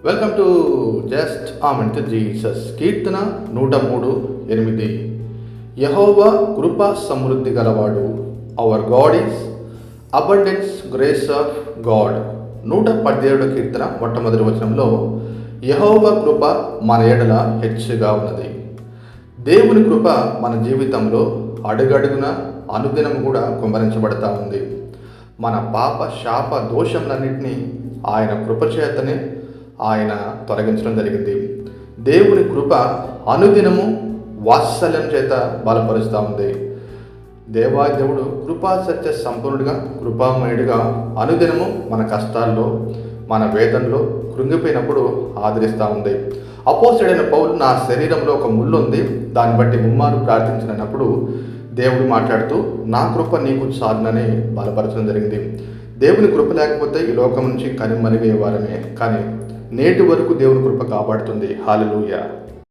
Welcome to just amen to Jesus. కీర్తన 103:8. యెహోవా కృప సమృద్ధి గలవాడు, our God is abundance grace of God. 117 కీర్తన మొట్టమొదటి వచనంలో యెహోవా కృప మన ఎడల హెచ్చుగా ఉన్నది. దేవుని కృప మన జీవితంలో అడుగడుగున అనుదినం కూడా కుమ్మరించబడతా ఉంది. మన పాప శాప దోషములన్నింటినీ ఆయన కృపచేతనే ఆయన తొలగించడం జరిగింది. దేవుని కృప అనుదినము వాత్సల్యం చేత బలపరుస్తూ ఉంది. దేవాదేవుడు కృపా సత్య సంపూర్ణుడిగా, కృపామయుడిగా అనుదినము మన కష్టాల్లో, మన వేదనలో కృంగిపోయినప్పుడు ఆదరిస్తూ ఉంది. అపోస్తలుడైన పౌలు, నా శరీరంలో ఒక ముళ్ళు ఉంది, దాన్ని బట్టి ముమ్మారు ప్రార్థించినప్పుడు దేవుడు మాట్లాడుతూ నా కృప నీకు చాలునని బలపరచడం జరిగింది. దేవుని కృప లేకపోతే ఈ లోకం నుంచి కనుమరుగయ్యేవారమే, కానీ నేటి వరకు దేవుని కృప కాపాడుతుంది. హల్లెలూయా.